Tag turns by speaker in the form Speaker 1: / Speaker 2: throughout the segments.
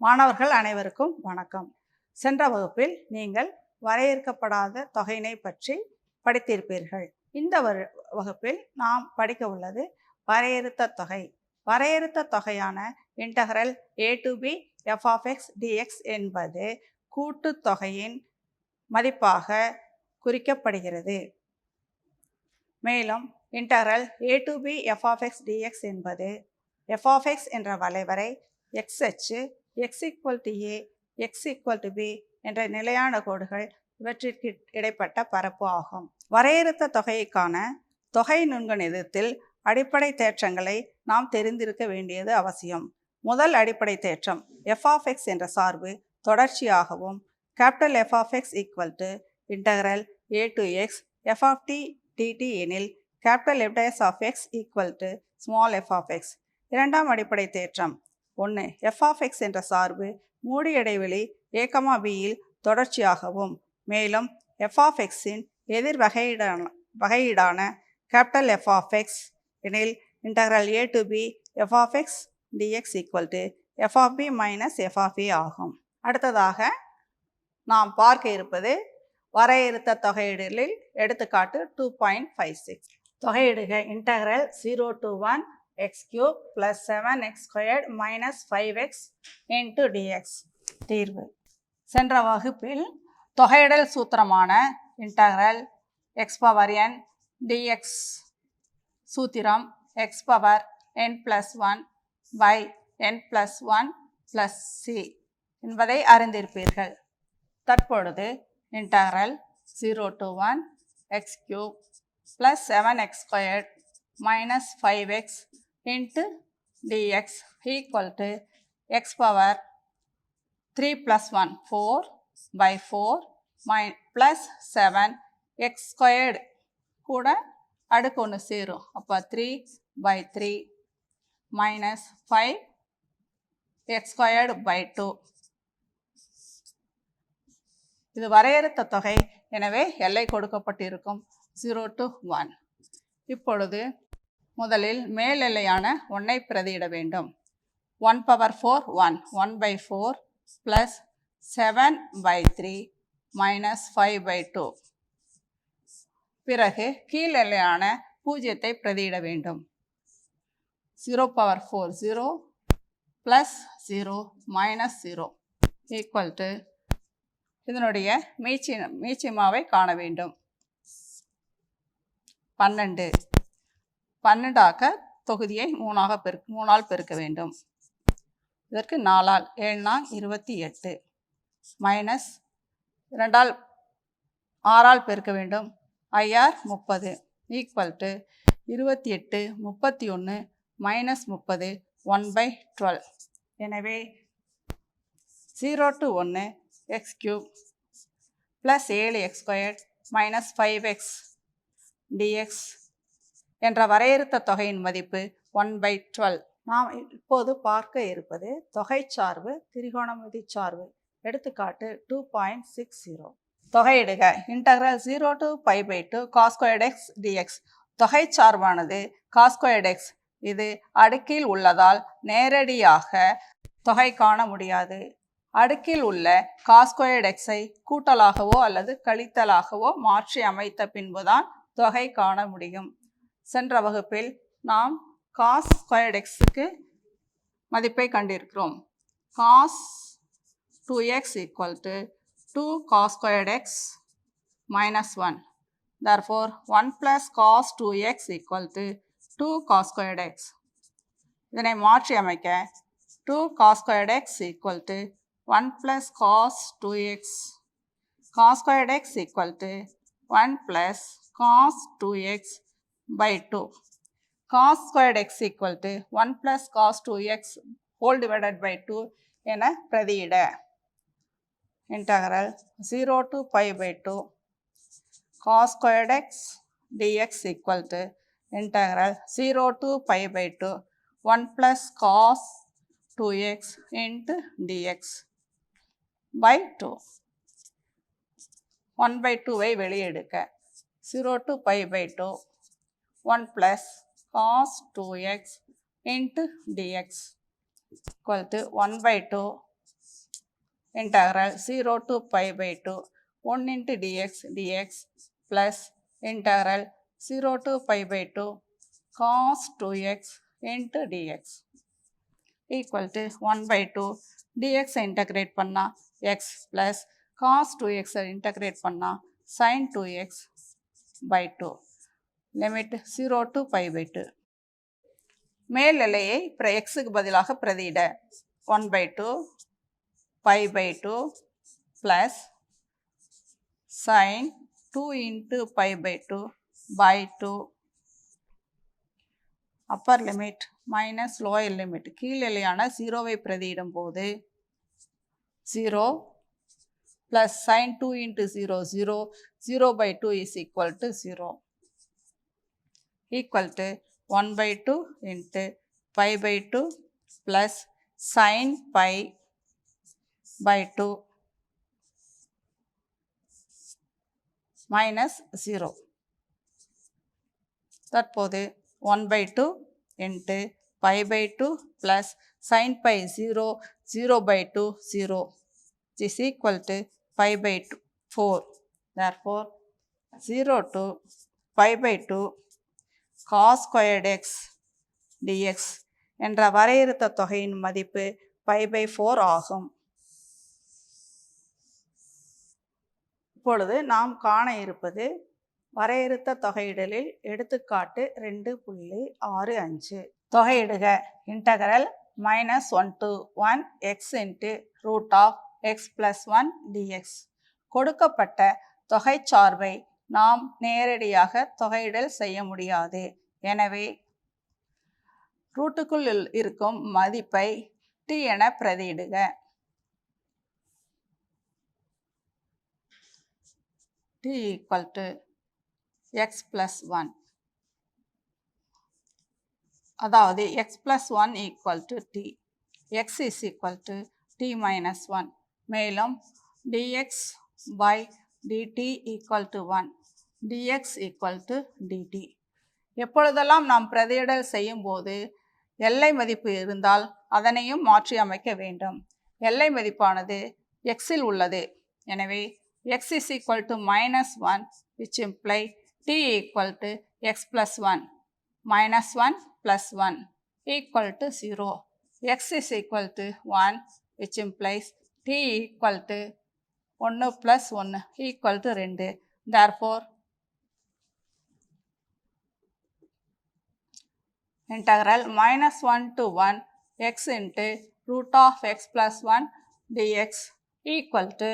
Speaker 1: மாணவர்கள் அனைவருக்கும் வணக்கம். சென்ற வகுப்பில் நீங்கள் வரையறுக்கப்படாத தொகையினை பற்றி படித்திருப்பீர்கள். இந்த வகுப்பில் நாம் படிக்க உள்ளது வரையறுத்த தொகை. வரையறுத்த தொகையான integral a to b f of x dx என்பது கூட்டுத்தொகையின் மதிப்பாக குறிக்கப்படுகிறது. மேலும் integral a to b f of x dx என்பது f of x என்ற வளைவரை x அச்சு x equal to a x equal to b என்ற நிலையான கோடுகள் இவற்றிற்கு இடைப்பட்ட பரப்பு ஆகும். வரையறுத்த தொகைக்கான தொகை நுண்கணிதத்தில் அடிப்படை தேற்றங்களை நாம் தெரிந்திருக்க வேண்டியது அவசியம். முதல் அடிப்படை தேற்றம் f of x என்ற சார்பு தொடர்ச்சியாகவும் capital F of x equal to integral a to x f of t dt எனில் capital F of x equal to small f of x. இரண்டாம் அடிப்படை தேற்றம் 1. f of x என்ற சார்பு மூடி இடைவெளி a, bயில் தொடர்ச்சியாகவும் மேலும் f of x இன் எதிர் வகையீடான கேபிட்டல் F of x எனில் integral a to b f of x dx equal to f of b minus f of a ஆகும். அடுத்ததாக நாம் பார்க்க இருப்பது வரையறுத்த தொகையீடுகளில் எடுத்துக்காட்டு 2.56. தொகையிடுக integral 0 to 1 x cube plus 7x squared minus 5x into dx. தீர்வு. சென்ற வகுப்பில் தொகையிடல் சூத்திரமான integral x power n dx சூத்திரம் x power n plus 1 by n plus 1 plus c என்பதை அறிந்திருப்பீர்கள். தற்பொழுது integral 0 to 1 x cube plus 7x squared minus 5x into dx equal to x power 3 plus 1 4 by 4 plus 7 x squared கூட அடுக்கு ஒன்று சேரும். அப்போ 3 by 3 minus 5 x squared by 2. இது வரையறுத்த தொகை, எனவே எல்லை கொடுக்கப்பட்டிருக்கும் 0 to 1. இப்பொழுது முதலில் மேல் எல்லையான 1ஐ பிரதியிட வேண்டும். 1 power 4 1 1 by 4 plus 7 by 3 minus 5 by 2. பிறகு கீழ் எல்லையான 0ஐ பிரதியிட வேண்டும். 0 power 4 0 plus 0 minus 0 equal to இதனுடைய மீச்சிமாவை காண வேண்டும். 12 12ஆக்க தொகுதியை 3ஆல் பெருக்க வேண்டும். இதற்கு 4ஆல் 7 28 மைனஸ் 2ஆல் 6ஆல் பெருக்க வேண்டும். 30 ஈக்குவல் டு 28 31 மைனஸ் 30 1/12. எனவே 0 to 1 x cube plus 7x squared minus 5x dx என்ற வரையறுத்த தொகையின் மதிப்பு 1/12. நாம் இப்போது பார்க்க இருப்பது தொகை சார்பு திரிகோணமிதி சார்பு. எடுத்துக்காட்டு 2.60. தொகையிடுக integral 0 to π/2 cos squared x dx. தொகை சார்பானது cos squared x. இது அடுக்கில் உள்ளதால் நேரடியாக தொகை காண முடியாது. அடுக்கில் உள்ள cos squared x-ஐ கூட்டலாகவோ அல்லது கழித்தலாகவோ மாற்றி அமைத்த பின்புதான் தொகை காண முடியும். சென்ற வகுப்பில் நாம் cos squared x-க்கு மதிப்பை கண்டிருக்கிறோம். cos 2x equal to 2 cos squared x minus 1. Therefore, 1 plus cos 2x equal to 2 cos squared x. இதனை மாற்றி அமைக்க 2 cos squared x equal to 1 plus cos 2x. cos squared x equal to 1 plus cos 2x by 2. cos squared x equal to 1 plus cos 2x whole divided by 2 என பிரதியிட integral 0 to π/2 cos squared x dx equal to integral 0 to π/2 1 plus cos 2x into dx by 2. 1/2ஐ வெளியே எடுக்க 0 to π/2 1 plus cos 2x into dx equal to 1/2 integral 0 to pi by 2 1 into dx plus integral 0 to pi by 2 cos 2x into dx equal to 1 by 2 dx integrate பண்ணா x plus cos 2x integrate பண்ணா sin 2x by 2 limit 0 to pi by 2 மேல் எல்லையை xக்கு பதிலாக பிரதியிட 1 by 2 pi by 2 plus sin 2 into pi by 2 by 2 upper limit minus lower limit கீழ் எல்லையான 0வை பிரதியிடும் போது 0 plus sin 2 into 0 0 0 by 2 is equal to 0 equal to 1 by 2 into pi by 2 plus sin pi by 2 minus 0 தற்போது 1 by 2 into pi by 2 plus sin pi 0 0 by 2 0 is equal to pi by 2 4 therefore 0 to pi by 2 cos squared x dx என்ற வரையறுத்த தொகையின் மதிப்பு pi by 4 ஆகும். இப்பொழுது நாம் காண இருப்பது வரையறுத்த தொகையிடலில் எடுத்துக்காட்டு 2.65 தொகையிடுக integral -1 to 1 x into root of x plus 1 dx கொடுக்கப்பட்ட தொகைச்சார்பை நாம் நேரடியாக தொகையிடல் செய்ய முடியாது. எனவே ரூட்டுக்குள் இருக்கும் மதிப்பை t என பிரதியிடுக. t equal to x plus 1 அதாவது x plus 1 equal to t x is equal to t minus 1 மேலும் dx by dt equal to 1 dx equal to dt எப்பொழுதெல்லாம் நாம் பிரதியிடல் செய்யும் போது எல்லை மதிப்பு இருந்தால் அதனையும் மாற்றி அமைக்க வேண்டும். எல்லை மதிப்பானது x இல் உள்ளது. எனவே x is equal to -1 which imply t equal to x plus 1 -1 plus 1 equal to 0 x is equal to 1 which implies t equal to 1 plus 1 equal to 2 therefore integral -1 to 1 x into root of x plus 1 dx equal to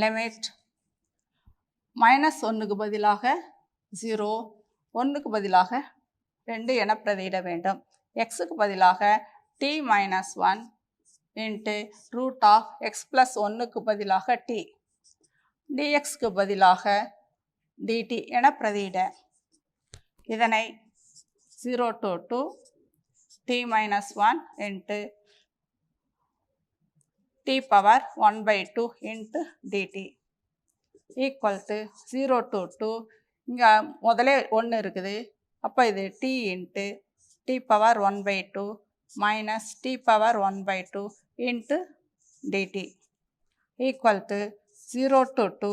Speaker 1: limit -1க்கு பதிலாக 0 1க்கு பதிலாக 2 என பிரதியிட வேண்டும். xக்கு பதிலாக t minus 1 into root of x plus 1க்கு பதிலாக t dxக்கு பதிலாக dt என பிரதியிட இதனை 0 to 2 t minus 1 into t power 1 by 2 into dt equal to 0 to 2 இங்கே முதலே 1 இருக்குது. அப்போ இது t into t power 1 by 2 minus t power 1 by 2 into dt equal to 0 to 2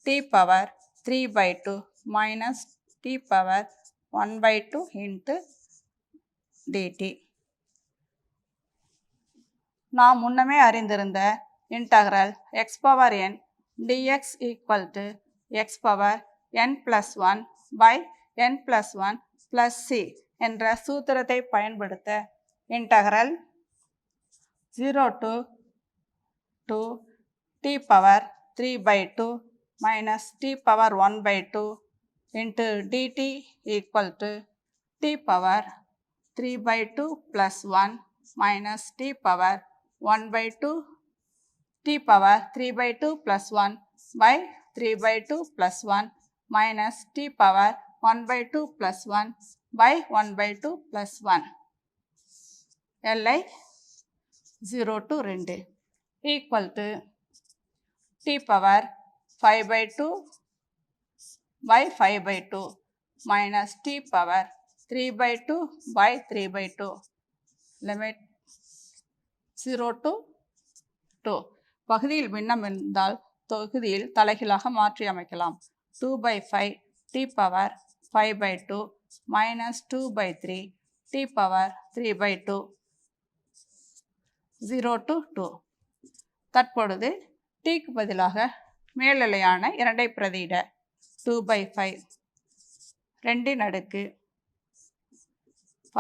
Speaker 1: t power 3 by 2 minus t power 1 by 2 into dt நாம் முன்னமே அறிந்திருந்த integral x power n dx equal to x power n plus 1 by n plus 1 plus c என்ற சூத்திரத்தை பயன்படுத்த integral 0 to 2 t power 3 by 2 minus t power 1 by 2 into dt equal to t power 3 by 2 plus 1 minus t power 1 by 2 t power 3 by 2 plus 1 by 3 by 2 plus 1 minus t power 1 by 2 plus 1 by 1 by 2 plus 1 li 0 to 2 equal to t power 5 by 2 by 5 by 2 minus t power 3 by 2 by 3 by 2 limit 0 to 2. பகுதியில் பின்னம் இருந்தால் தொகுதியில் தலைகீழாக மாற்றி அமைக்கலாம். 2/5 t power 5/2 minus 2/3 t power 3/2 0 to 2. தற்பொழுது tக்கு பதிலாக மேல்நிலையான 2ஐ பிரதியிட 2/5 2 அடுக்கு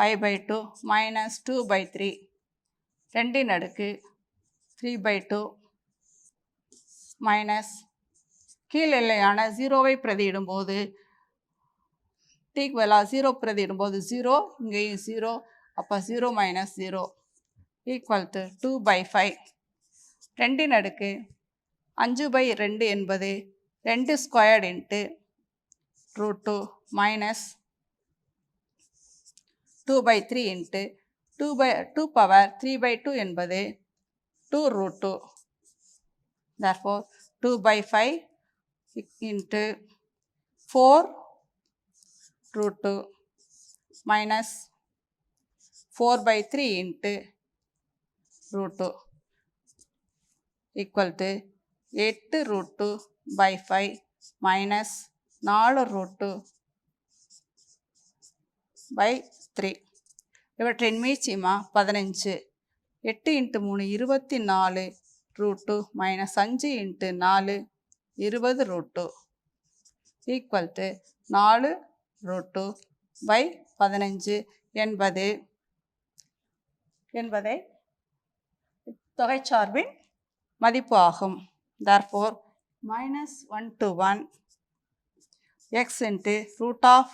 Speaker 1: 5/2 minus 2/3 2 அடுக்கு 3/2 மைனஸ் கீழ்நிலையான 0ஐ பிரதியிடும்போது tக்கு பதிலாக 0 பிரதியிடும்போது 0, இங்கேயும் 0, அப்போ 0 மைனஸ் 0 ஈக்குவல் டு 2/5 2 அடுக்கு 5/2 என்பது 2 squared into √2 minus 2/3 into 2 power 3/2 என்பது 2√2. Therefore 2/5 into 4√2 minus 4/3 into √2 equal to 8√2/5 minus 4√2/3. இவற்றின் மீச்சிமா 15. 8 into 3 24 √2 minus 5 into 4 20 √2 equal to 4√2/15 என்பதை தொகைச்சார்பின் மதிப்பு ஆகும். Therefore minus 1 to 1 x into root of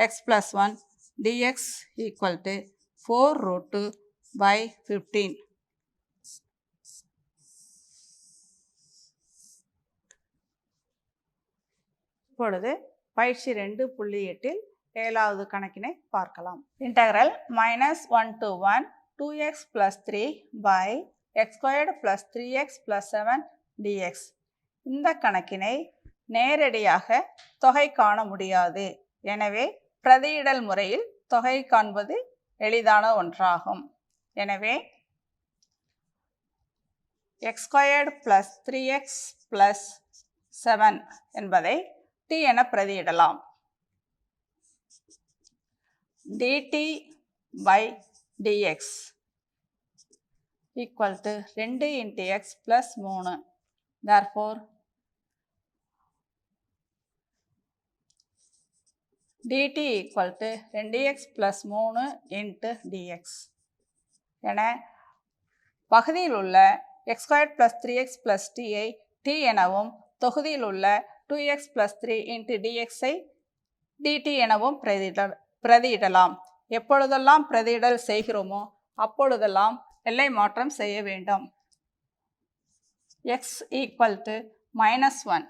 Speaker 1: x plus 1 dx equal to 4√2/15. இப்பொழுது பயிற்சி 2.8 ஏழாவது கணக்கினை பார்க்கலாம். Integral -1 to 1 2x plus 3 by x squared plus 3x plus 7 dx. இந்த கணக்கினை நேரடியாக தொகை காண முடியாது. எனவே பிரதியிடல் முறையில் தொகை காண்பது எளிதான ஒன்றாகும். எனவே x squared plus 3x plus 7 என்பதை t என பிரதியிடலாம். dt by dx equal to 2 into x plus 3. Therefore dt equal to 2x plus 3 into dx. என பகுதியில் உள்ள x squared plus 3x plus t ஐ t எனவும் தொகுதியில் உள்ள 2x plus 3 into dx ஐ dt எனவும் பிரதியிடலாம். எப்பொழுதெல்லாம் பிரதியிடல் செய்கிறோமோ அப்பொழுதெல்லாம் எல்லை மாற்றம் செய்ய வேண்டும். x equal to -1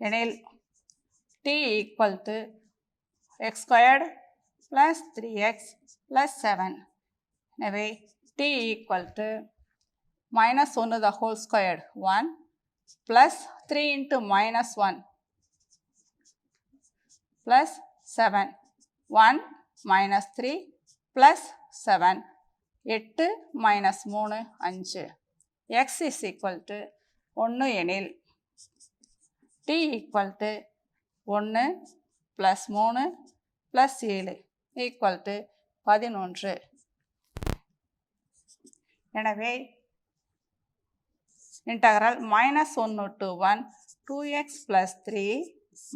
Speaker 1: எனில் t equal to x squared plus 3x plus 7. எனவே t equal to -1 the whole squared 1 plus 3 into -1 plus 7 1 minus 3 plus 7 8 minus 3 5. x is equal to 1 எனில் t equal to 1 plus 3 plus 7 equal to 11. எனவே integral -1 to 1 2x plus 3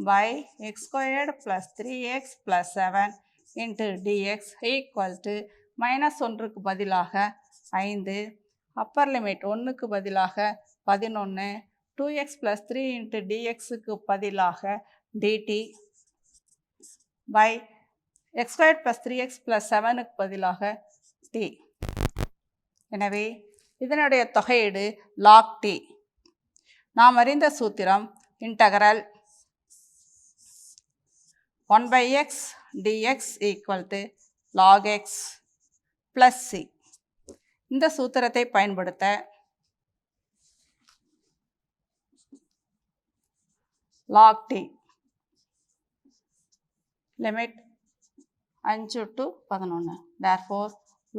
Speaker 1: by x squared plus 3x plus 7 into dx equal to -1க்கு பதிலாக 5, upper limit 1க்கு பதிலாக 11, 2x plus 3 into dxக்கு பதிலாக dt by x squared plus 3x plus 7க்கு பதிலாக t. எனவே இதனுடைய தொகையீடு log t. நாம் அறிந்த சூத்திரம் integral 1/x dx equal to log x plus c. இந்த சூத்திரத்தை பயன்படுத்த log t limit 5 to 11. Therefore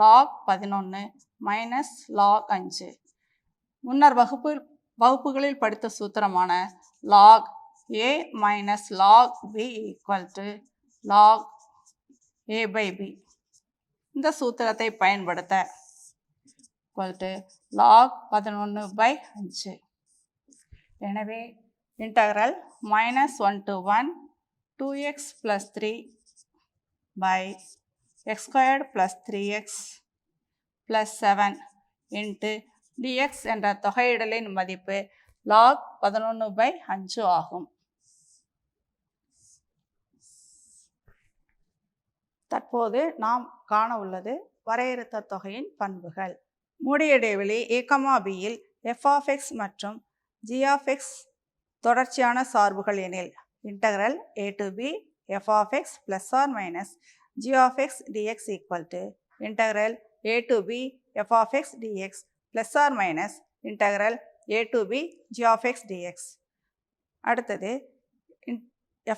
Speaker 1: log 11 minus log 5. முன்னர் வகுப்புகளில் படித்த சூத்திரமான log a minus log b equal to log a by b. இந்த சூத்திரத்தை பயன்படுத்த log 11 by 5. எனவே integral -1 to 1 2x plus 3 by x squared plus 3x plus 7 into dx என்ற தொகையிடலின் மதிப்பு log 11 by 5 ஆகும். தற்போது நாம் காண உள்ளது வரையறுத்த தொகையின் பண்புகள். மூடிய இடைவெளி a, bயில் f(x) மற்றும் g(x) தொடர்ச்சியான சார்புகள் எனில் integral a to b f(x) plus or minus g(x) dx equal to integral a to b f(x) dx plus or minus integral a to b g(x) dx. அடுத்தது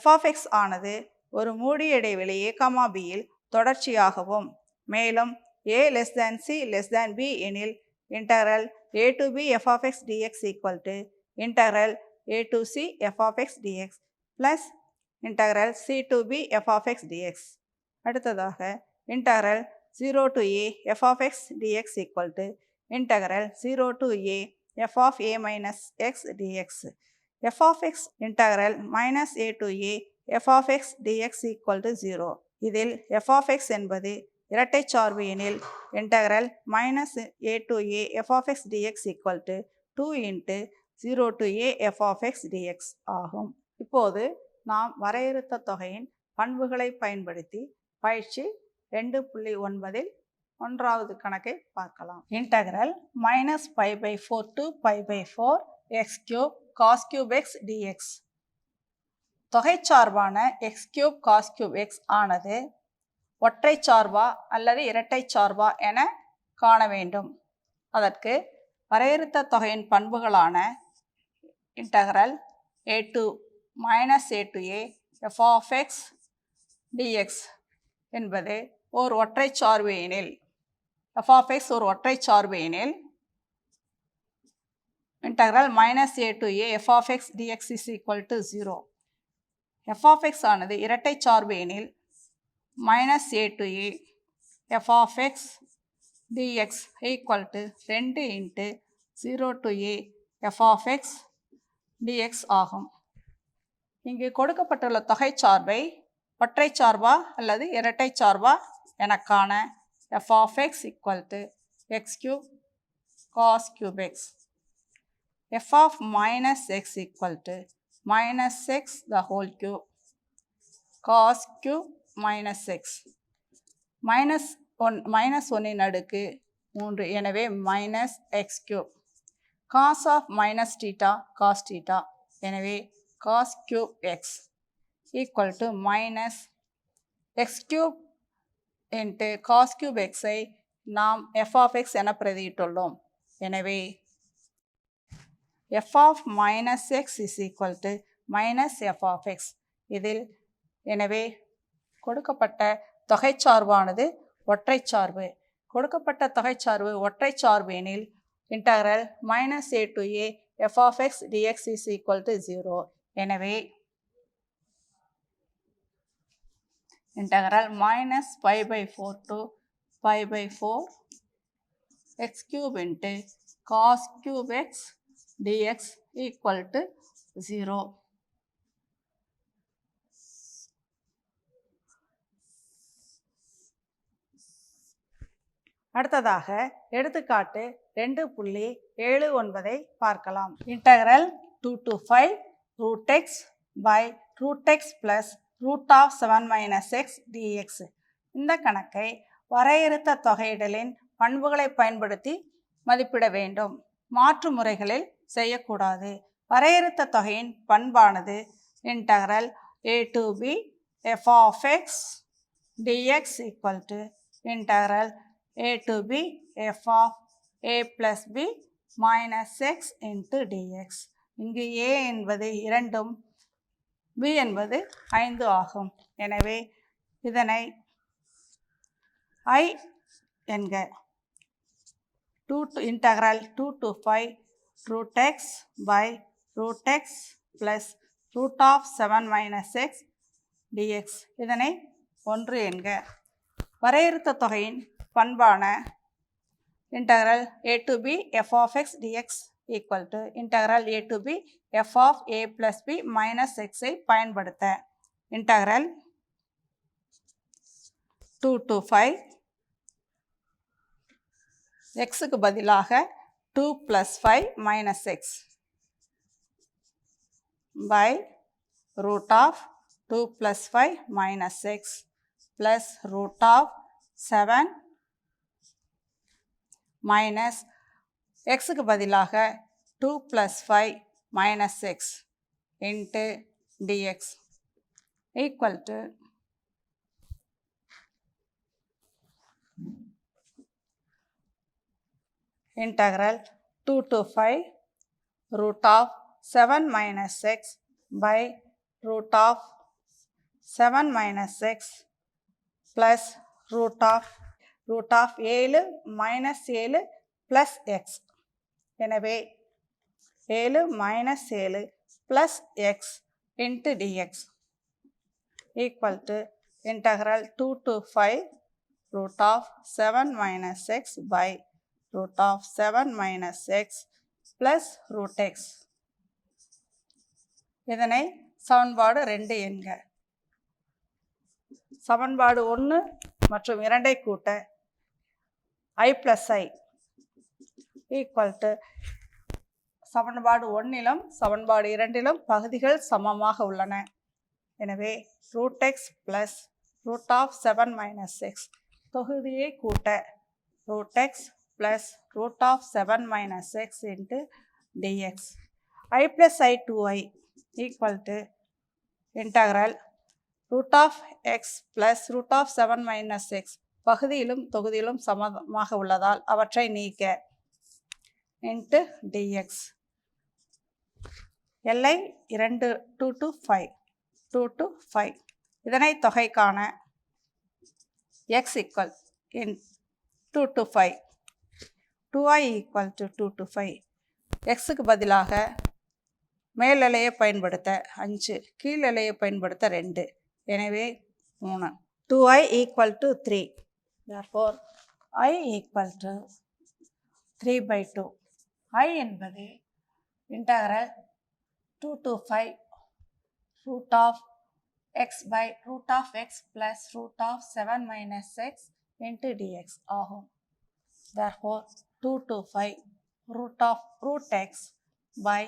Speaker 1: f(x) ஆனது ஒரு மூடிய இடைவெளி a, bயில் தொடர்ச்சியாகவும் மேலும் a less than c less than b எனில் integral a to b f(x) dx equal to integral a to c f(x) dx plus integral c to b f(x) dx. அடுத்ததாக integral 0 to a f(x) dx equal to integral 0 to a f of a minus x dx. f(x) integral minus a to a f(x) dx equal to 0. இதில் f(x) என்பது இரட்டை சார்பு எனில் integral minus a to a f(x) dx equal to 2 into 0 to a f(x) dx ஆகும். இப்போது நாம் வரையறுத்த தொகையின் பண்புகளை பயன்படுத்தி பயிற்சி 2.9இல் 1வது கணக்கை பார்க்கலாம். integral -π/4 to π/4 x cube cos cube x dx. தொகை சார்பான x cube cos cube x ஆனது ஒற்றை சார்பா அல்லது இரட்டை சார்பா என காண வேண்டும். அதற்கு வரையறுத்த தொகையின் பண்புகளான integral a to a f(x) dx என்பது ஒரு ஒற்றை சார்பு எனில் f(x) ஒரு ஒற்றை சார்பு எனில் integral -a to a f(x) dx is equal to 0. f(x) ஆனது இரட்டை சார்பு எனில் -a to a f(x) dx equal to 2 into 0 to a f(x) dx ஆகும். இங்கு கொடுக்கப்பட்டுள்ள தொகை சார்பை ஒற்றை சார்பா அல்லது இரட்டை சார்பா என காண f(x) equal to x cube cos cube x. f of minus x equal to minus x the whole cube cos cube minus x. -1 அடுக்கு 3 எனவே minus x cube. cos of minus theta cos theta எனவே cos cube x equal to minus x cube into cos cube x ஐ நாம் f(x) என பிரதியிட்டுள்ளோம். எனவே f of minus x is equal to minus f(x). இதில் எனவே கொடுக்கப்பட்ட தொகை சார்பானது ஒற்றை சார்பு. கொடுக்கப்பட்ட தொகை சார்பு ஒற்றை சார்பு எனில் integral -a to a f(x) dx is equal to 0. எனவே integral -π/4 to π/4 x cube into cos cube x dx equal to 0. அடுத்ததாக எடுத்துக்காட்டு 2.79ஐ பார்க்கலாம். integral 2 to 5 root x by root x plus root of 7 minus x dx. இந்த கணக்கை வரையறுத்த தொகையிடலின் பண்புகளை பயன்படுத்தி மதிப்பிட வேண்டும். மாற்று முறைகளில் செய்யக்கூடாது. வரையறுத்த தொகையின் பண்பானது integral a to b f(x) dx equal to integral a to b f of a plus b minus x into dx. இங்கு a என்பது 2 b என்பது 5 ஆகும். எனவே இதனை I என்க. integral 2 to 5 root x by root x plus root of 7 minus x dx. இதனை 1 என்க. வரையறுத்த தொகையின் பண்பான integral a to b f of x dx equal to integral a to b f of a plus b minus x ஐ பயன்படுத்த integral 2 to 5 xக்கு பதிலாக 2 plus 5 minus x by root of 2 plus 5 minus x plus root of 7 minus xக்கு பதிலாக 2 plus 5 minus x into dx equal to integral 2 to 5 root of 7 minus x by root of 7 minus x plus root of 7 minus 7 plus x. எனவே 7 minus 7 plus x into dx equal to integral 2 to 5 root of 7 minus x by root of 7 minus x plus root x. இதனை சமன்பாடு 2 என்க. சமன்பாடு 1 மற்றும் 2 கூட்ட I plus I equal to சமன்பாடு 1லும் சமன்பாடு 2லும் பகுதிகள் சமமாக உள்ளன. எனவே root x plus root of 7 minus x தொகுதியை கூட்ட root x plus root of 7 minus x into dx. I plus I 2i equal to integral root of x plus root of 7 minus x பகுதியிலும் தொகுதியிலும் சமமாக உள்ளதால் அவற்றை நீக்க into dx. எல்லை 2 to 5 இதனை தொகைக்கான x equal in 2 to 5 2i equal to 2 to 5 xக்கு பதிலாக மேல் எல்லையை பயன்படுத்த 5 கீழ் எல்லையை பயன்படுத்த 2 எனவே 3 2i equal to 3 therefore I equal to 3 by 2 I என்பது integral 2 to 5 root of x by root of x plus root of 7 minus x into dx ஆகும். Therefore 2 to 5 root x by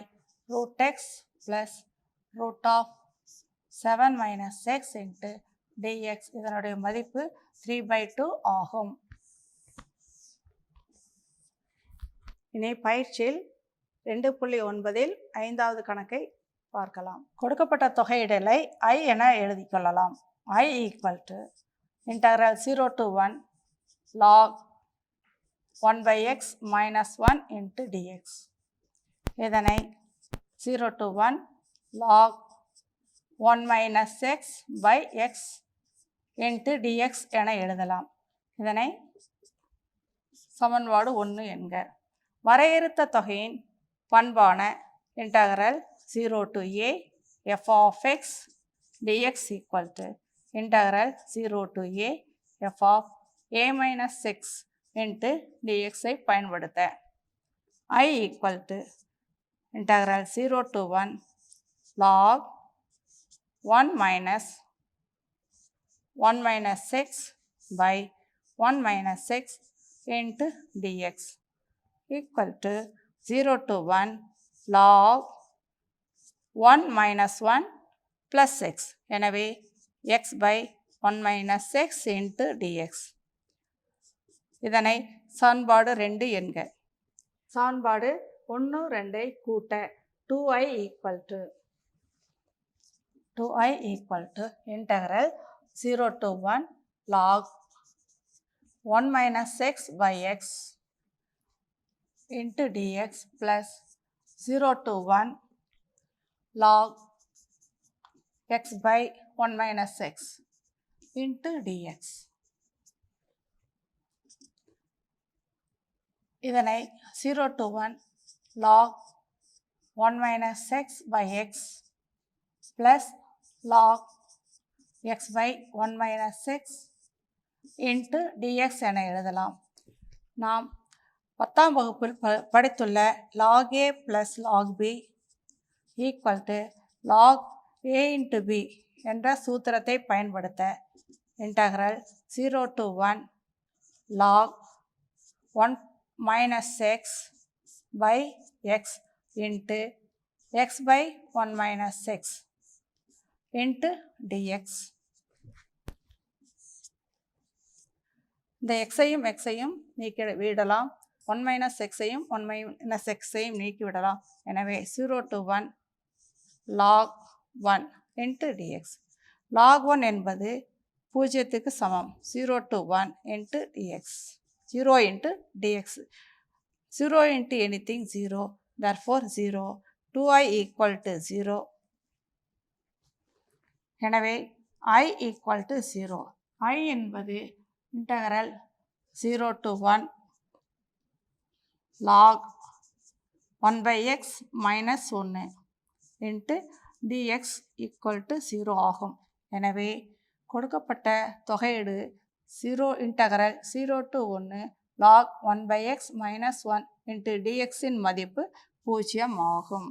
Speaker 1: root x plus root of 7 minus x into dx இதனுடைய மதிப்பு 3 by 2 ஆகும். இனி பயிற்சியில் 2.9இல் 5வது கணக்கை பார்க்கலாம். கொடுக்கப்பட்ட தொகையிடலை I என எழுதிக் கொள்ளலாம். I equal to integral 0 to 1 log 1 by x minus 1 into dx. இதனை 0 to 1 log 1 minus x by x into dx என எழுதலாம். இதனை சமன்பாடு 1 என்க. வரையறுத்த தொகையின் பண்பான integral 0 to a f of x dx equal to integral 0 to a f of a minus x into dx ஐ பயன்படுத்த I equal to integral 0 to 1 log 1 minus x by 1 minus x into dx equal to 0 to 1 log 1 minus 1 plus x. எனவே x by 1 minus x into dx. இதனை சமன்பாடு 2 என்க. சமன்பாடு 1 2 கூட்ட 2i equal to integral 0 to 1 log 1 minus x by x into dx plus 0 to 1 log x by 1 minus x into dx. இதனை 0 to 1 log 1 minus x by x plus log x by 1 minus x into dx என எழுதலாம். நாம் 10ஆம் வகுப்பில் படித்துள்ள log a plus log b equal to log a into b என்ற சூத்திரத்தை பயன்படுத்த integral 0 to 1 log 1 minus x by x into x by 1 minus x into dx. இந்த xஐயும் xஐயும் நீக்கி விடலாம். 1 minus xஐயும் 1 minus xஐயும் நீக்கி விடலாம். எனவே 0 to 1 log 1 into dx. log 1 என்பது 0க்கு சமம். 0 to 1 into dx. 0 into dx. 0 into anything 0. Therefore 0. 2i equal to 0. எனவே I equal to 0. I என்பது integral 0 to 1 log 1 by x minus 1 into dx equal to 0 ஆகும். எனவே கொடுக்கப்பட்ட தொகையீடு 0 integral 0 to 1 log 1 by x minus 1 into dx இன் மதிப்பு 0 ஆகும்.